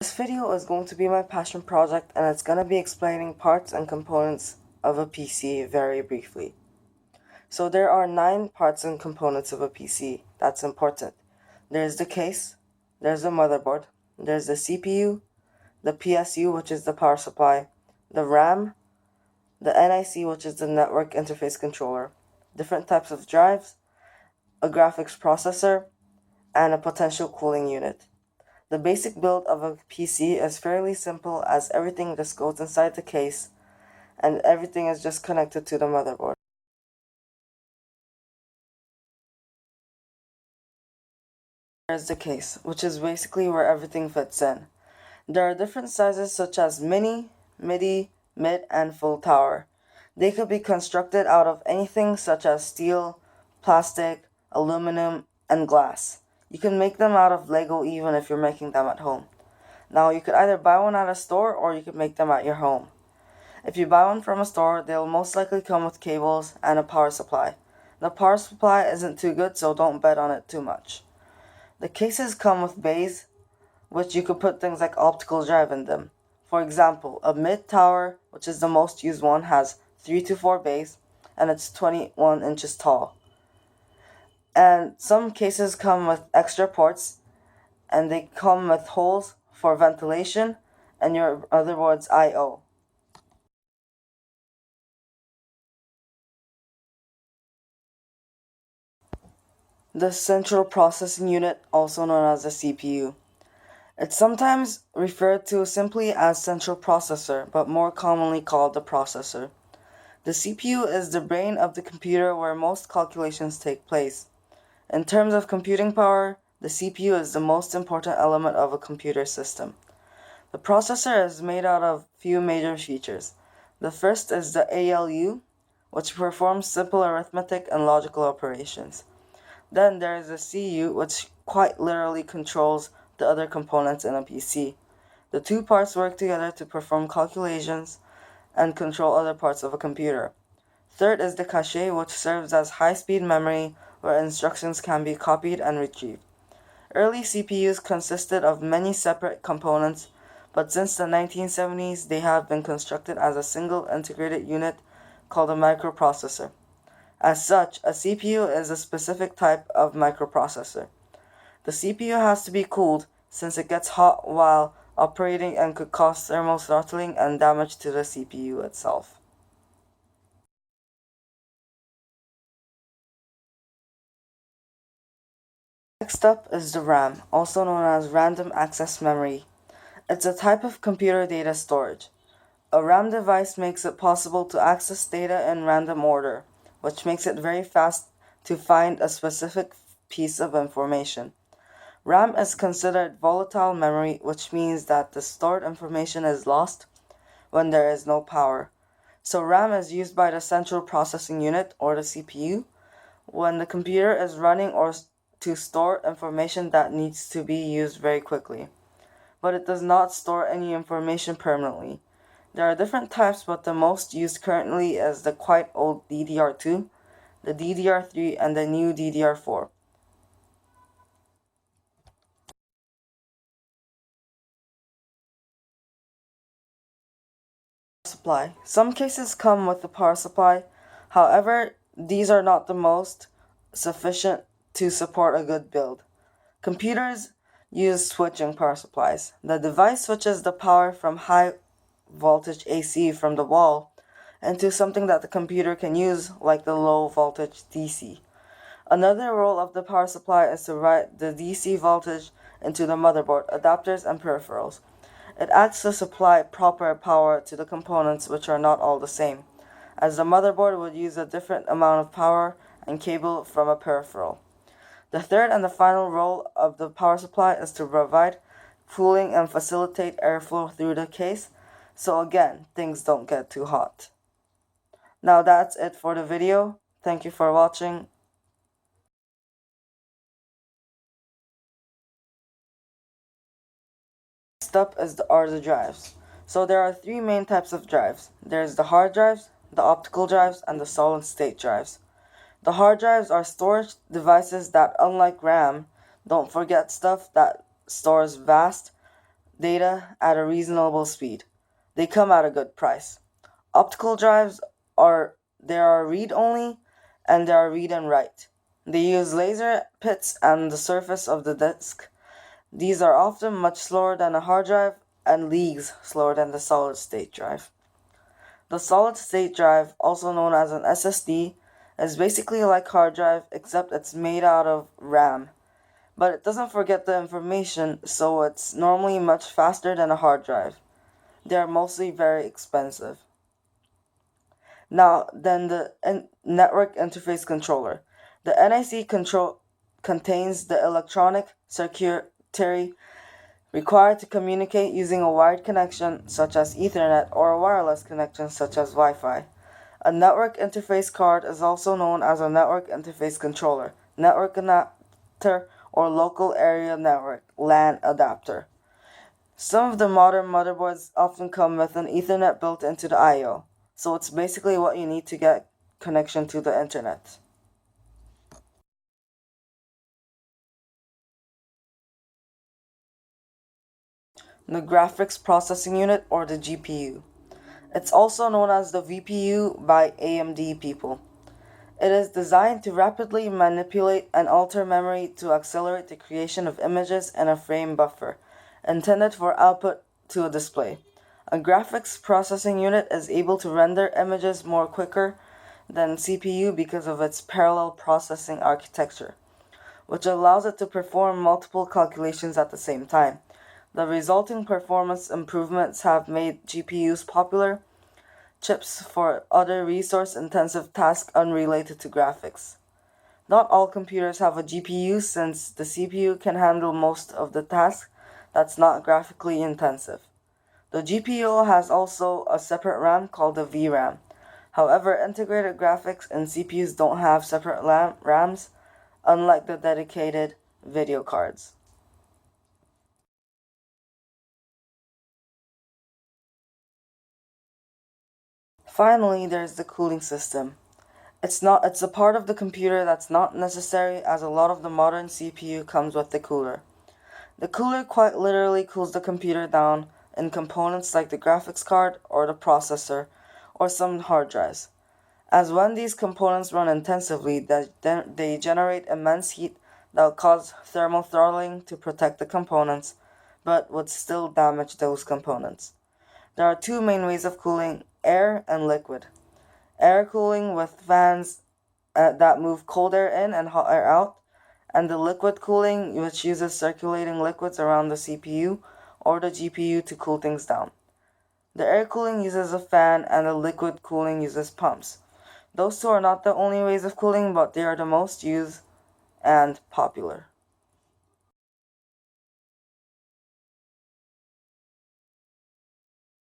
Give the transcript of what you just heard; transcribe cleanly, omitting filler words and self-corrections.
This video is going to be my passion project, and it's going to be explaining parts and components of a PC very briefly. So there are 9 parts and components of a PC that's important. There's the case, there's the motherboard, there's the CPU, the PSU, which is the power supply, the RAM, the NIC, which is the network interface controller, different types of drives, a graphics processor, and a potential cooling unit. The basic build of a PC is fairly simple, as everything just goes inside the case and everything is just connected to the motherboard. There's the case, which is basically where everything fits in. There are different sizes such as mini, midi, mid, and full tower. They could be constructed out of anything such as steel, plastic, aluminum, and glass. You can make them out of Lego even if you're making them at home. Now, you could either buy one at a store or you could make them at your home. If you buy one from a store, they'll most likely come with cables and a power supply. The power supply isn't too good, so don't bet on it too much. The cases come with bays, which you could put things like optical drive in them. For example, a mid tower, which is the most used one, has 3 to 4 bays and it's 21 inches tall. And some cases come with extra ports, and they come with holes for ventilation and your other words I/O. The central processing unit, also known as the CPU. It's sometimes referred to simply as central processor, but more commonly called the processor. The CPU is the brain of the computer where most calculations take place. In terms of computing power, the CPU is the most important element of a computer system. The processor is made out of few major features. The first is the ALU, which performs simple arithmetic and logical operations. Then there is the CU, which quite literally controls the other components in a PC. The two parts work together to perform calculations and control other parts of a computer. Third is the cache, which serves as high-speed memory where instructions can be copied and retrieved. Early CPUs consisted of many separate components, but since the 1970s they have been constructed as a single integrated unit called a microprocessor. As such, a CPU is a specific type of microprocessor. The CPU has to be cooled since it gets hot while operating and could cause thermal throttling and damage to the CPU itself. Next up is the RAM, also known as random access memory. It's a type of computer data storage. A RAM device makes it possible to access data in random order, which makes it very fast to find a specific piece of information. RAM is considered volatile memory, which means that the stored information is lost when there is no power. So RAM is used by the central processing unit, or the CPU, when the computer is running or to store information that needs to be used very quickly. But it does not store any information permanently. There are different types, but the most used currently is the quite old DDR2, the DDR3, and the new DDR4. Supply. Some cases come with the power supply. However, these are not the most sufficient to support a good build. Computers use switching power supplies. The device switches the power from high voltage AC from the wall into something that the computer can use, like the low voltage DC. Another role of the power supply is to write the DC voltage into the motherboard, adapters, and peripherals. It acts to supply proper power to the components, which are not all the same, as the motherboard would use a different amount of power and cable from a peripheral. The third and the final role of the power supply is to provide cooling and facilitate airflow through the case, so again, things don't get too hot. Now that's it for the video. Thank you for watching. Next up are the drives. So there are 3 main types of drives. There's the hard drives, the optical drives, and the solid state drives. The hard drives are storage devices that, unlike RAM, don't forget stuff, that stores vast data at a reasonable speed. They come at a good price. Optical drives are they are read only and they are read and write. They use laser pits and the surface of the disk. These are often much slower than a hard drive and leagues slower than the solid state drive. The solid state drive, also known as an SSD, is basically like hard drive except it's made out of RAM. But it doesn't forget the information, so it's normally much faster than a hard drive. They are mostly very expensive. Now, then the network interface controller. The NIC control contains the electronic circuitry required to communicate using a wired connection such as Ethernet or a wireless connection such as Wi-Fi. A network interface card is also known as a network interface controller, network adapter, or local area network LAN adapter. Some of the modern motherboards often come with an Ethernet built into the I/O, so it's basically what you need to get connection to the internet. The graphics processing unit or the GPU. It's also known as the VPU by AMD people. It is designed to rapidly manipulate and alter memory to accelerate the creation of images in a frame buffer, intended for output to a display. A graphics processing unit is able to render images more quicker than CPU because of its parallel processing architecture, which allows it to perform multiple calculations at the same time. The resulting performance improvements have made GPUs popular chips for other resource intensive tasks unrelated to graphics. Not all computers have a GPU since the CPU can handle most of the tasks that's not graphically intensive. The GPU has also a separate RAM called the VRAM. However, integrated graphics and CPUs don't have separate RAMs, unlike the dedicated video cards. Finally, there's the cooling system. It's a part of the computer that's not necessary as a lot of the modern CPU comes with the cooler. The cooler quite literally cools the computer down in components like the graphics card or the processor or some hard drives. As when these components run intensively, they generate immense heat that will cause thermal throttling to protect the components, but would still damage those components. There are two main ways of cooling: air and liquid. Air cooling with fans that move cold air in and hot air out, and the liquid cooling, which uses circulating liquids around the CPU or the GPU to cool things down. The air cooling uses a fan, and the liquid cooling uses pumps. Those two are not the only ways of cooling, but they are the most used and popular.